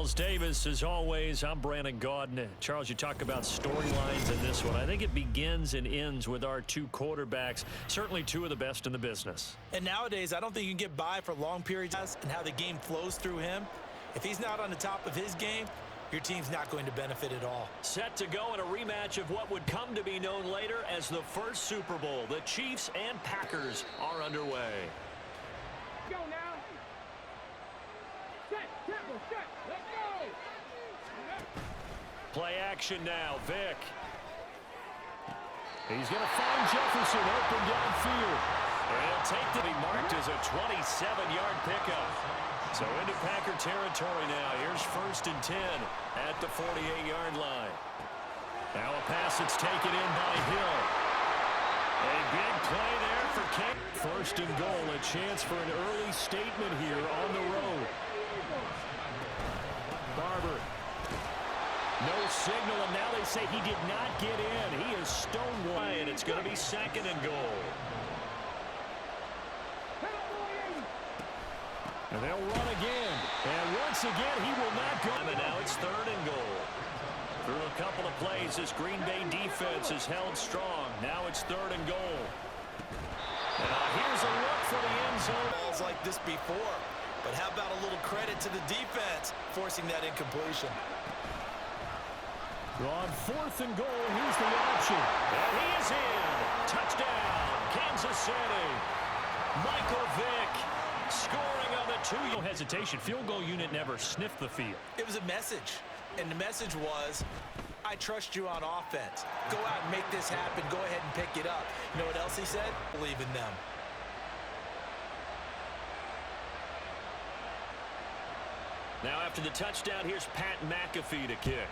Charles Davis, as always. I'm Brandon Gaudin. Charles, you talk about storylines in this one. I think it begins and ends with our two quarterbacks, certainly two of the best in the business. And nowadays, I don't think you can get by for long periods and how the game flows through him. If he's not on the top of his game, your team's not going to benefit at all. Set to go in a rematch of what would come to be known later as the first Super Bowl. The Chiefs and Packers are underway. Go now. Set, tempo, set, let's go. Play action now, Vic. He's going to find Jefferson open downfield. And he'll take the marked as a 27-yard pickup. So into Packer territory now. Here's 1st and 10 at the 48-yard line. Now a pass that's taken in by Hill. A big play there for King. 1st and goal, a chance for an early statement here on the road. Barber. No signal, and now they say he did not get in. He is stonewalled, and it's going to be 2nd and goal. And they'll run again. And once again, he will not go. And now it's 3rd and goal. Through a couple of plays, this Green Bay defense is held strong. Now it's 3rd and goal. And here's a look for the end zone. Balls like this before. But how about a little credit to the defense forcing that incompletion? On 4th and goal, here's the option. And he is in. Touchdown, Kansas City. Michael Vick. Scoring on the 2. No hesitation. Field goal unit never sniffed the field. It was a message. And the message was, I trust you on offense. Go out and make this happen. Go ahead and pick it up. You know what else he said? Believe in them. Now after the touchdown, here's Pat McAfee to kick.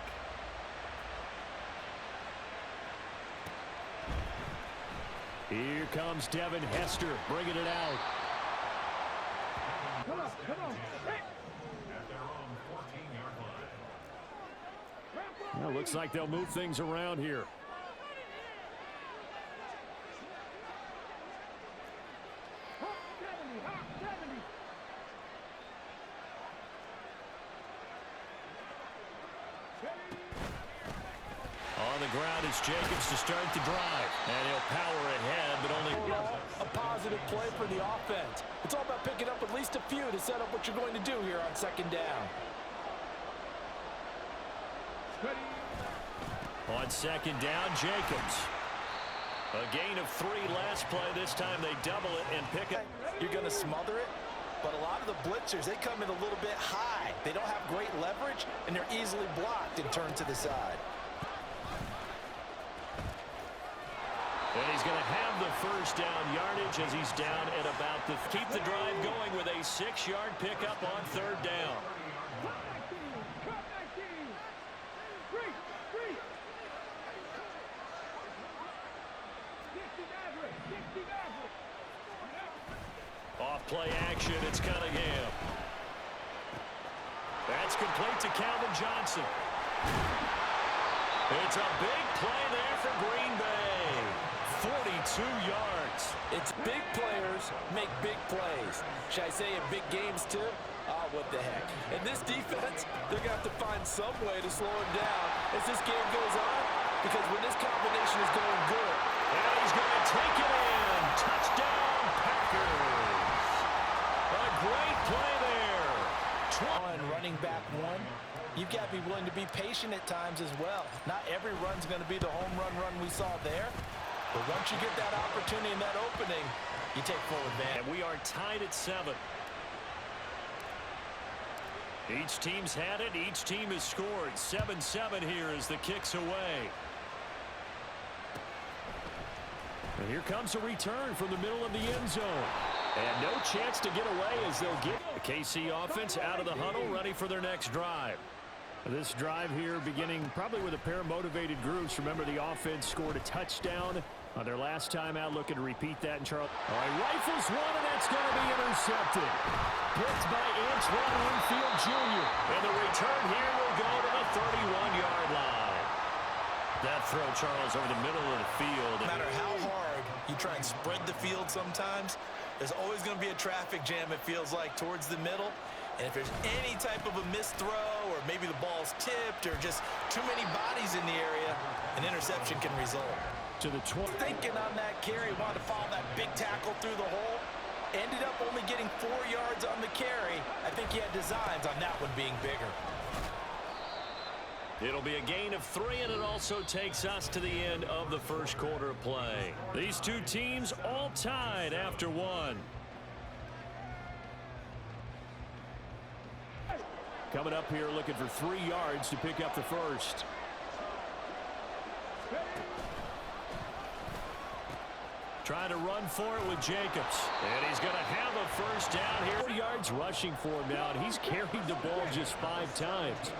Here comes Devin Hester bringing it out. Come on, come on. Well, looks like they'll move things around here. On the ground is Jacobs to start the drive. And he'll power ahead, but only a positive play for the offense. It's all about picking up at least a few to set up what you're going to do here on 2nd down. On 2nd down, Jacobs. A gain of 3 last play. This time they double it and pick it. You're going to smother it, but a lot of the blitzers, they come in a little bit high. They don't have great leverage, and they're easily blocked and turned to the side. And he's going to have the 1st down yardage as he's down at about the... Keep the drive going with a 6-yard pickup on 3rd down. Off play action, it's Cunningham. That's complete to Calvin Johnson. It's a big play there for Green Bay. 42 yards. It's big players make big plays. Should I say in big games too? Oh, what the heck. And this defense, they're going to have to find some way to slow him down as this game goes on, because when this combination is going good. And he's going to take it in. Touchdown, Packers. A great play there. And running back 1. You've got to be willing to be patient at times as well. Not every run's going to be the home run we saw there. But once you get that opportunity and that opening, you take full advantage. And we are tied at 7. Each team's had it. Each team has scored. 7-7 here as the kick's away. And here comes a return from the middle of the end zone. And no chance to get away as they'll get the KC offense out of the huddle, ready for their next drive. This drive here beginning probably with a pair of motivated groups. Remember, the offense scored a touchdown on their last time out. Looking to repeat that in Charles. All right, rifles one, and that's going to be intercepted. Blitzed by Antoine Winfield Jr. And the return here will go to the 31-yard line. That throw, Charles, over the middle of the field. No matter how hard you try and spread the field sometimes, there's always going to be a traffic jam, it feels like, towards the middle. And if there's any type of a missed throw or maybe the ball's tipped or just too many bodies in the area, an interception can result. To the 20. Thinking on that carry, wanted to follow that big tackle through the hole. Ended up only getting 4 yards on the carry. I think he had designs on that one being bigger. It'll be a gain of 3, and it also takes us to the end of the first quarter of play. These two teams all tied after 1. Coming up here looking for 3 yards to pick up the first. Trying to run for it with Jacobs. And he's going to have a first down here. 4 yards rushing for him now, and he's carried the ball just 5 times.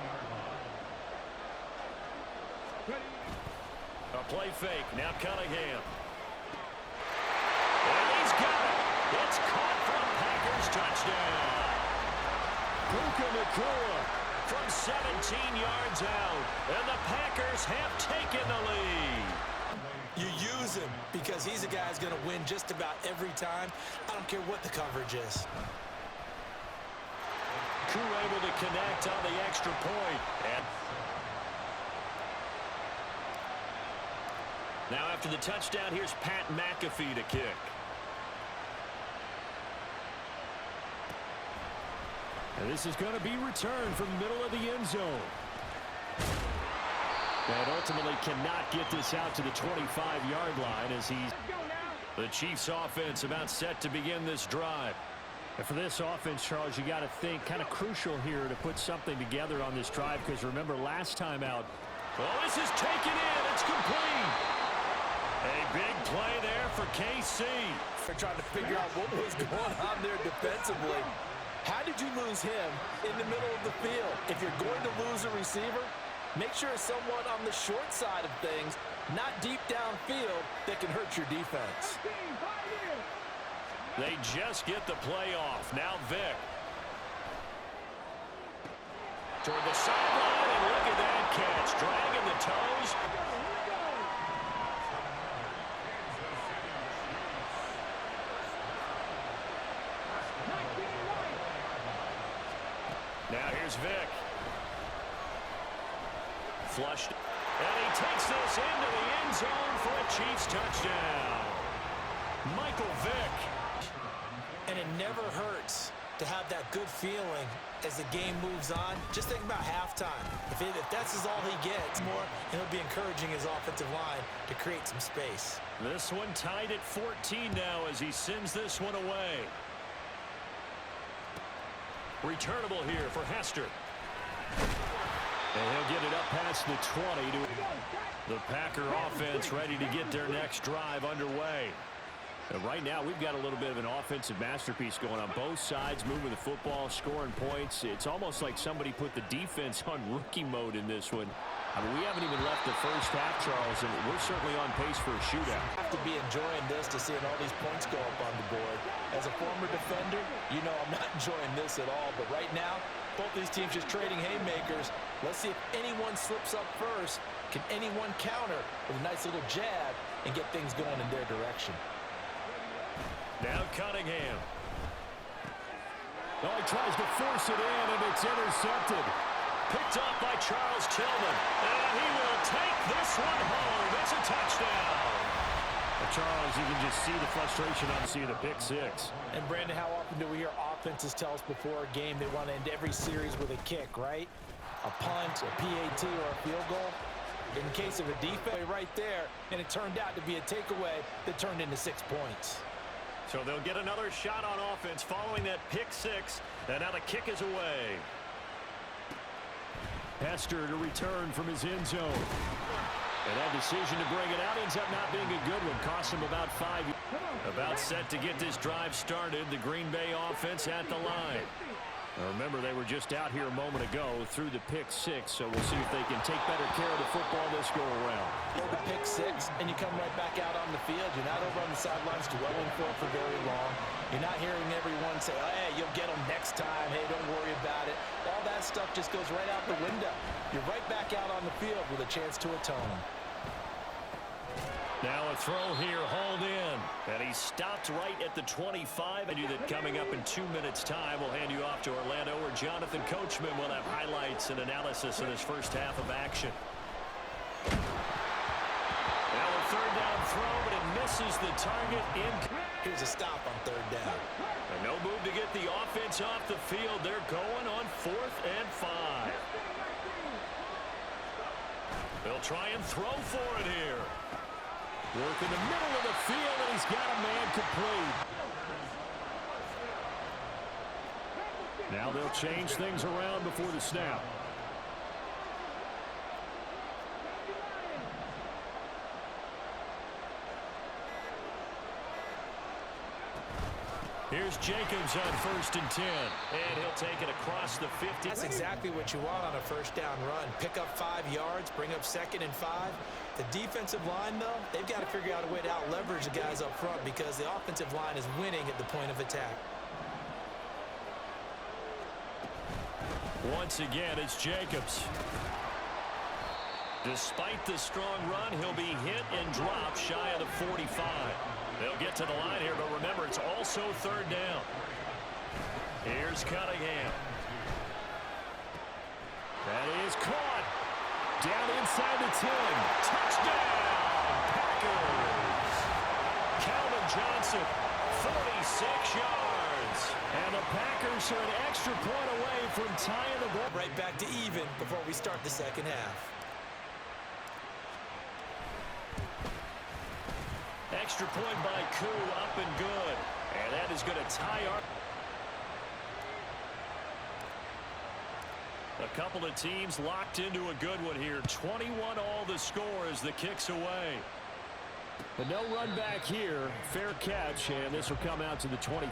A play fake. Now Cunningham. And he's got it. It's caught from Packers touchdown. Puka Nacua from 17 yards out. And the Packers have taken the lead. You use him because he's a guy who's going to win just about every time. I don't care what the coverage is. Crew able to connect on the extra point. And now after the touchdown, here's Pat McAfee to kick. And this is going to be returned from the middle of the end zone. And ultimately cannot get this out to the 25-yard line as he's the Chiefs offense about set to begin this drive. And for this offense, Charles, you got to think kind of crucial here to put something together on this drive, because remember last time out, well, this is taken in. It's complete. A big play there for KC. They're trying to figure out what was going on there defensively. How did you lose him in the middle of the field? If you're going to lose a receiver, make sure it's someone on the short side of things, not deep downfield, that can hurt your defense. They just get the play off. Now Vick. Toward the sideline, and look at that catch. Dragging the toes. Now here's Vick. Flushed. And he takes this into the end zone for a Chiefs touchdown. Michael Vick. And it never hurts to have that good feeling as the game moves on. Just think about halftime. If that's all he gets, more, and he'll be encouraging his offensive line to create some space. This one tied at 14 now as he sends this one away. Returnable here for Hester. And he'll get it up past the 20 to the Packer offense ready to get their next drive underway. And right now, we've got a little bit of an offensive masterpiece going on both sides, moving the football, scoring points. It's almost like somebody put the defense on rookie mode in this one. I mean, we haven't even left the first half, Charles, and we're certainly on pace for a shootout. I have to be enjoying this to seeing all these points go up on the board. As a former defender, you know I'm not enjoying this at all. But right now, both these teams just trading haymakers. Let's see if anyone slips up first. Can anyone counter with a nice little jab and get things going in their direction? Now Cunningham. Oh, he tries to force it in, and it's intercepted. Picked up by Charles Tillman. And he will take this one home. It's a touchdown. And Charles, you can just see the frustration on the pick six. And Brandon, how often do we hear offenses tell us before a game they want to end every series with a kick, right? A punt, a PAT, or a field goal. In case of a defense, right there, and it turned out to be a takeaway that turned into 6 points. So they'll get another shot on offense following that pick six. And now the kick is away. Hester to return from his end zone. And that decision to bring it out ends up not being a good one. Cost him about 5. About set to get this drive started. The Green Bay offense at the line. Now remember, they were just out here a moment ago through the pick six, so we'll see if they can take better care of the football this go around. The pick six, and you come right back out on the field. You're not over on the sidelines dwelling for very long. You're not hearing everyone say, hey, you'll get them next time. Hey, don't worry about it. All that stuff just goes right out the window. You're right back out on the field with a chance to atone. Now a throw here, hauled in. And he stopped right at the 25. I knew that coming up in 2 minutes' time, we'll hand you off to Orlando, where Jonathan Coachman will have highlights and analysis of this first half of action. Now a third down throw, but it misses the target. Here's a stop on third down. And no move to get the offense off the field. They're going on 4th and 5. They'll try and throw for it here. Work in the middle of the field, and he's got a man complete. Now they'll change things around before the snap. Here's Jacobs on 1st and 10. And he'll take it across the 50. That's exactly what you want on a first down run. Pick up 5 yards, bring up 2nd and 5. The defensive line, though, they've got to figure out a way to out-leverage the guys up front because the offensive line is winning at the point of attack. Once again, it's Jacobs. Despite the strong run, he'll be hit and dropped shy of the 45. They'll get to the line here, but remember, it's also 3rd down. Here's Cunningham. That is caught. Down inside the 10. Touchdown, Packers. Calvin Johnson, 46 yards. And the Packers are an extra point away from tying the ball. Right back to even before we start the second half. Extra point by Koo, up and good. And that is going to tie our... A couple of teams locked into a good one here. 21 all the score as the kick's away. But no run back here. Fair catch, and this will come out to the 20.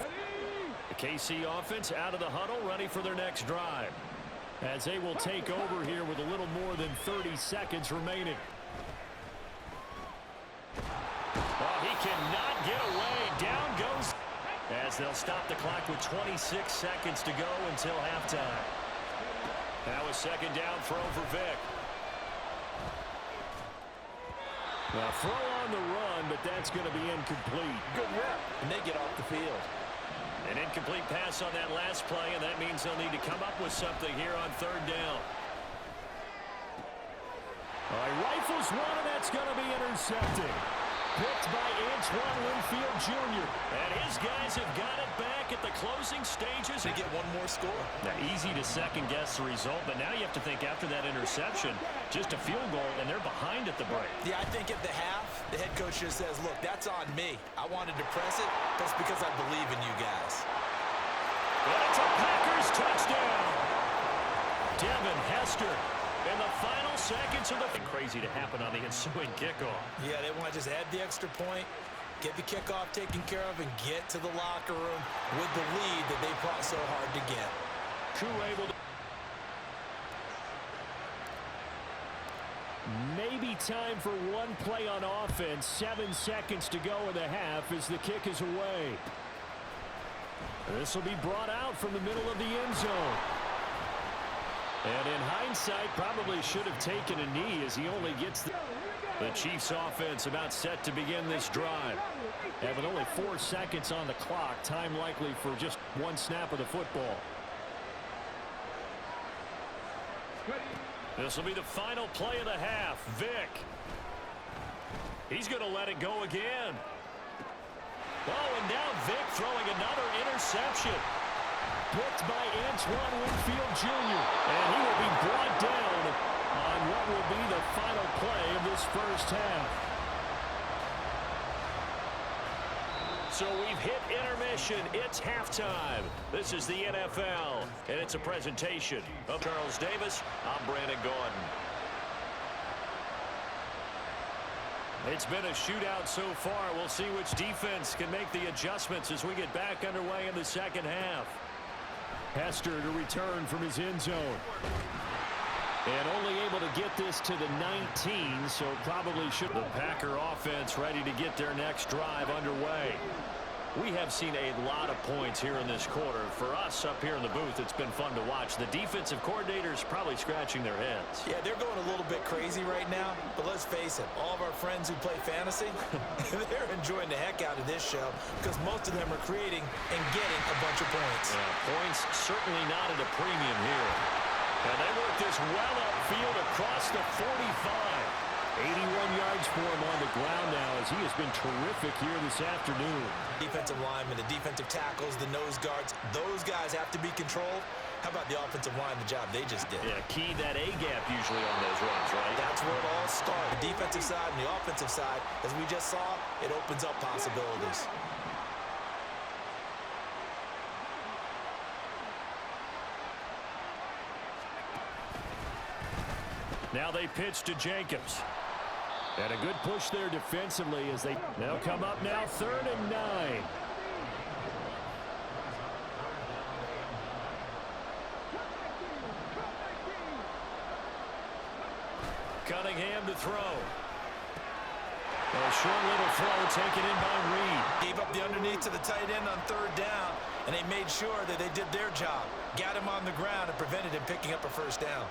The KC offense out of the huddle, ready for their next drive. As they will take over here with a little more than 30 seconds remaining. Oh, he cannot get away. Down goes. As they'll stop the clock with 26 seconds to go until halftime. Now a 2nd down throw for Vick. Now throw on the run, but that's going to be incomplete. Good rep. And they get off the field. An incomplete pass on that last play, and that means they'll need to come up with something here on 3rd down. All right, rifles one, and that's going to be intercepted. Picked by Antoine Winfield Jr. And his guys have got it back at the closing stages. They get one more score. Now, easy to second-guess the result, but now you have to think after that interception, just a field goal, and they're behind at the break. Yeah, I think at the half, the head coach just says, look, that's on me. I wanted to press it. That's because I believe in you guys. And it's a Packers touchdown. Devin Hester. In the final seconds of the... Crazy to happen on the ensuing kickoff. Yeah, they want to just add the extra point, get the kickoff taken care of, and get to the locker room with the lead that they fought so hard to get. Koo able to... Maybe time for one play on offense. 7 seconds to go in the half as the kick is away. This will be brought out from the middle of the end zone. And in hindsight, probably should have taken a knee as he only gets the Chiefs offense about set to begin this drive. And with only 4 seconds on the clock, time likely for just one snap of the football. This will be the final play of the half. Vick. He's going to let it go again. Oh, and now Vick throwing another interception. Picked by Antoine Winfield Jr. And he will be brought down on what will be the final play of this first half. So we've hit intermission. It's halftime. This is the NFL, and it's a presentation of Charles Davis. I'm Brandon Gordon. It's been a shootout so far. We'll see which defense can make the adjustments as we get back underway in the second half. Hester to return from his end zone. And only able to get this to the 19, so probably should. The Packer offense ready to get their next drive underway. We have seen a lot of points here in this quarter. For us up here in the booth, it's been fun to watch. The defensive coordinators probably scratching their heads. Yeah, they're going a little bit crazy right now, but let's face it, all of our friends who play fantasy, they're enjoying the heck out of this show because most of them are creating and getting a bunch of points. Yeah, points certainly not at a premium here. And they work this well upfield across the 45. 81 yards for him on the ground now as he has been terrific here this afternoon. Defensive linemen, the defensive tackles, the nose guards, those guys have to be controlled. How about the offensive line, the job they just did? Yeah, key that A-gap usually on those runs, right? That's where it all starts. The defensive side and the offensive side, as we just saw, it opens up possibilities. Now they pitch to Jacobs. And a good push there defensively as they now come up now 3rd and 9. Cunningham to throw. A short little throw taken in by Reed. Gave up the underneath to the tight end on 3rd down, and they made sure that they did their job. Got him on the ground and prevented him picking up a 1st down.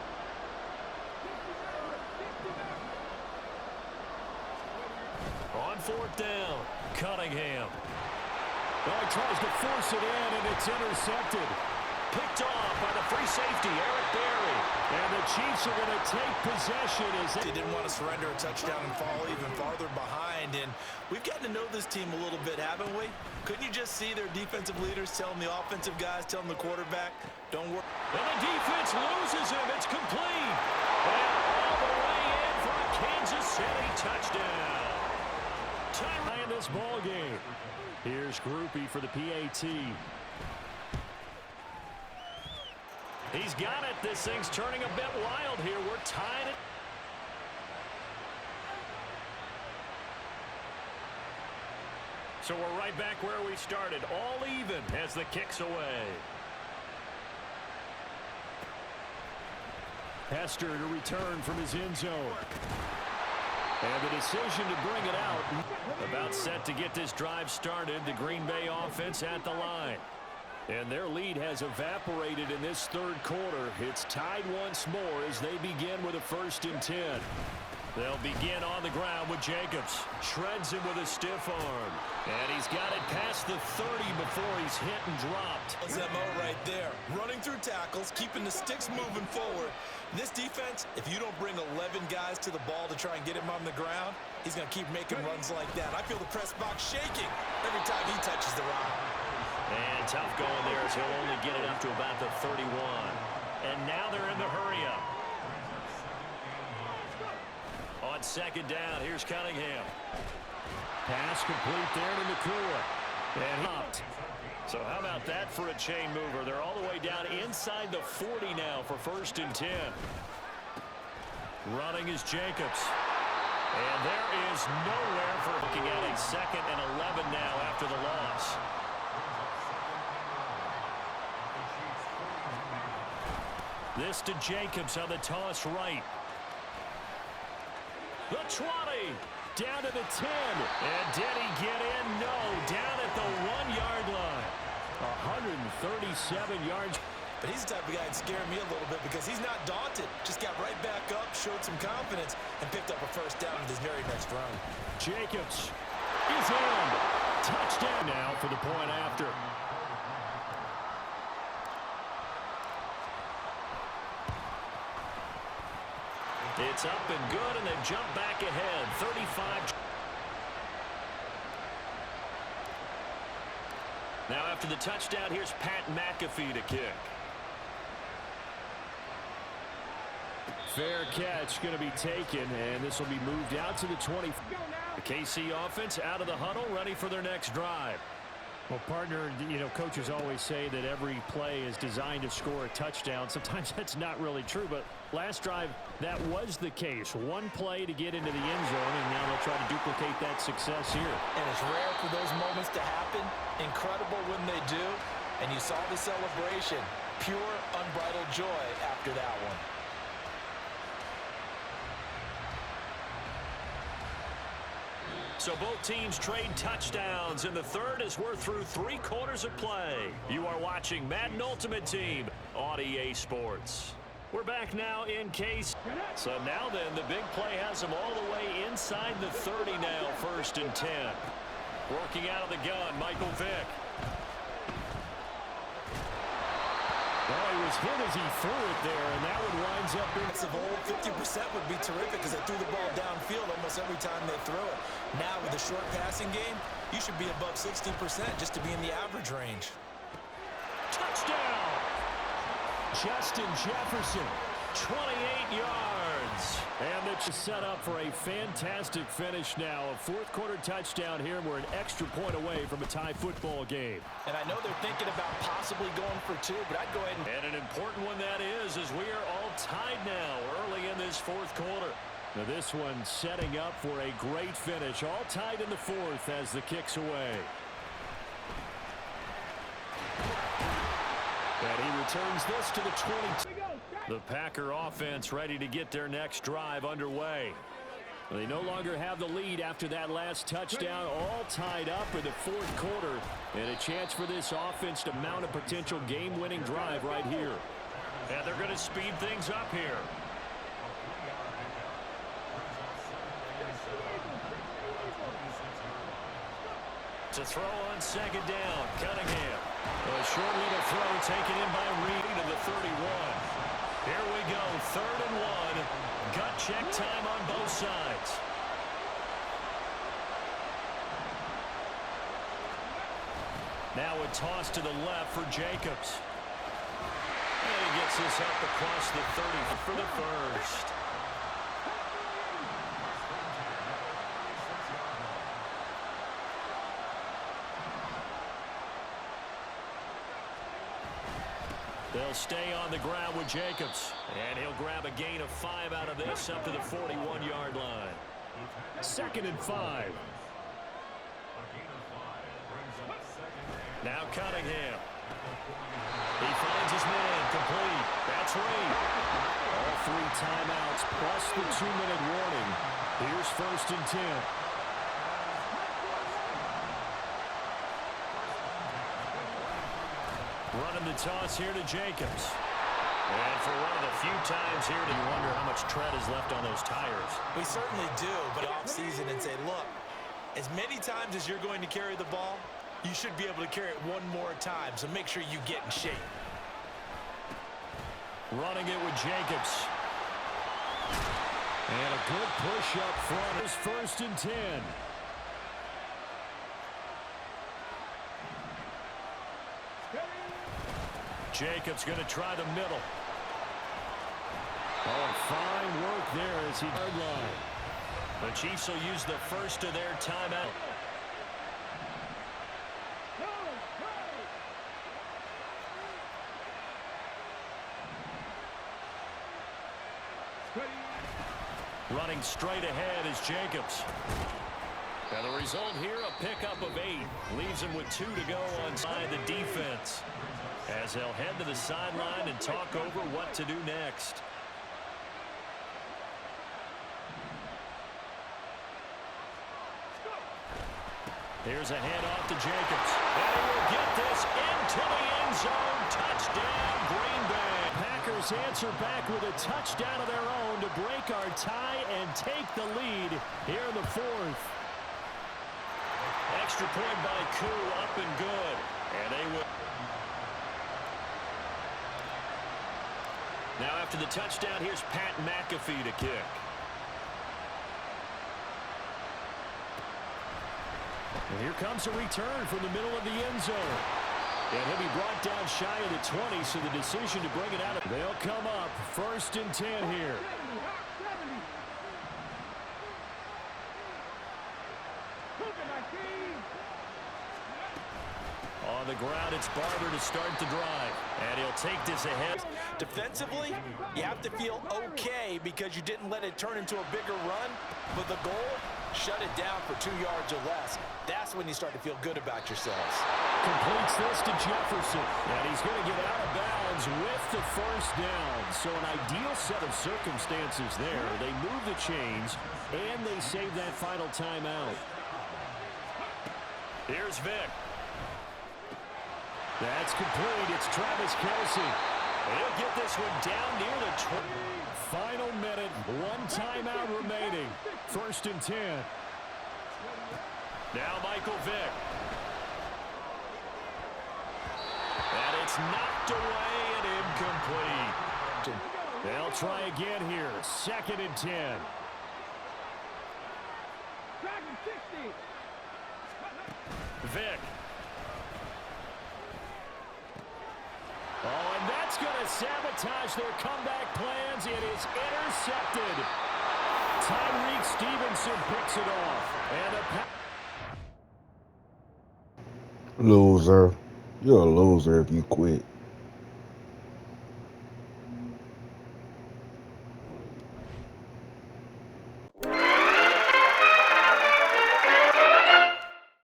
On 4th down, Cunningham. Well, he tries to force it in, and it's intercepted. Picked off by the free safety, Eric Berry. And the Chiefs are going to take possession as they didn't want to surrender a touchdown and fall even farther behind. And we've gotten to know this team a little bit, haven't we? Couldn't you just see their defensive leaders telling the offensive guys, telling the quarterback, don't worry. And the defense loses him. It's complete. And all the way in for a Kansas City touchdown. Time in this ball game. Here's Groupie for the PAT. He's got it. This thing's turning a bit wild here. We're tying it. So we're right back where we started. All even as the kick's away. Hester to return from his end zone. And the decision to bring it out. About set to get this drive started. The Green Bay offense at the line. And their lead has evaporated in this 3rd quarter. It's tied once more as they begin with a 1st and 10. They'll begin on the ground with Jacobs. Shreds him with a stiff arm. And he's got it past the 30 before he's hit and dropped. That's MO right there. Running through tackles, keeping the sticks moving forward. This defense, if you don't bring 11 guys to the ball to try and get him on the ground, he's going to keep making runs like that. I feel the press box shaking every time he touches the rock. And tough going there as he'll only get it up to about the 31. And now they're in the hurry-up. On 2nd down, here's Cunningham. Pass complete there to Nakua. And hopped. So how about that for a chain mover? They're all the way down inside the 40 now for 1st and 10. Running is Jacobs. And there is nowhere for looking at a 2nd and 11 now after the loss. This to Jacobs on the toss right. The 20, down to the 10. And did he get in? No, down at the 1-yard line. 137 yards. But he's the type of guy that scared me a little bit because he's not daunted. Just got right back up, showed some confidence, and picked up a 1st down with his very next run. Jacobs is in. Touchdown now for the point after. It's up and good, and they've jumped back ahead. 35. Now after the touchdown, here's Pat McAfee to kick. Fair catch going to be taken, and this will be moved out to the 20. The KC offense out of the huddle, ready for their next drive. Well, partner, you know, coaches always say that every play is designed to score a touchdown. Sometimes that's not really true, but last drive, that was the case. One play to get into the end zone, and now they'll try to duplicate that success here. And it's rare for those moments to happen. Incredible when they do. And you saw the celebration. Pure, unbridled joy after that one. So both teams trade touchdowns, and the third as we're through 3 quarters of play. You are watching Madden Ultimate Team on EA Sports. We're back now in case. So now then, the big play has them all the way inside the 30 now, 1st and 10. Working out of the gun, Michael Vick. Oh, he was hit as he threw it there, and that one winds up in. Of old, 50% would be terrific because they threw the ball downfield almost every time they throw it. Now with a short passing game, you should be above 60% just to be in the average range. Touchdown! Justin Jefferson, 28 yards. And it's set up for a fantastic finish now. A 4th quarter touchdown here, and we're an extra point away from a tie football game. And I know they're thinking about possibly going for 2, but I'd go ahead and an important one that is, as we are all tied now early in this 4th quarter. Now this one setting up for a great finish. All tied in the 4th as the kick's away. And he returns this to the 22. The Packer offense ready to get their next drive underway. They no longer have the lead after that last touchdown, all tied up in the 4th quarter. And a chance for this offense to mount a potential game-winning drive right here. And they're going to speed things up here. To throw on 2nd down, Cunningham. A short little throw taken in by Reed to the 31. Here we go, 3rd and 1. Gut check time on both sides. Now a toss to the left for Jacobs. And he gets this up across the 30 for the first. They'll stay on the ground with Jacobs. And he'll grab a gain of 5 out of this up to the 41-yard line. 2nd and 5. Now Cunningham. He finds his man complete. That's Reed. All 3 timeouts plus the 2-minute warning. Here's 1st and 10. Running the toss here to Jacobs. And for one of the few times here, do you wonder how much tread is left on those tires? We certainly do, but off season and say, look, as many times as you're going to carry the ball, you should be able to carry it one more time, so make sure you get in shape. Running it with Jacobs. And a good push up front is 1st and 10. Jacobs going to try the middle. Oh, fine work there as he hard line. The Chiefs will use the first of their timeout. Running straight ahead is Jacobs. And the result here, a pickup of 8. Leaves him with 2 to go on side the defense. As they'll head to the sideline and talk over what to do next. Here's a handoff to Jacobs. And he will get this into the end zone. Touchdown, Green Bay. Packers answer back with a touchdown of their own to break our tie and take the lead here in the 4th. Extra point by Koo, up and good. And they will. Now after the touchdown, here's Pat McAfee to kick. And here comes a return from the middle of the end zone. And he'll be brought down shy of the 20, so the decision to bring it out. They'll come up 1st and 10 here. On the ground, it's Barber to start the drive. And he'll take this ahead. Defensively, you have to feel okay because you didn't let it turn into a bigger run. But the goal, shut it down for 2 yards or less. That's when you start to feel good about yourselves. Completes this to Jefferson. And he's going to get out of bounds with the first down. So an ideal set of circumstances there. They move the chains, and they save that final timeout. Here's Vic. That's complete. It's Travis Kelce. He'll get this one down near the 20. Final minute, one timeout remaining. 1st and 10. Now Michael Vick. And it's knocked away and incomplete. They'll try again here. 2nd and 10. Vick. Oh, and that's going to sabotage their comeback plans. It is intercepted. Tyreek Stevenson picks it off. And Loser. You're a loser if you quit.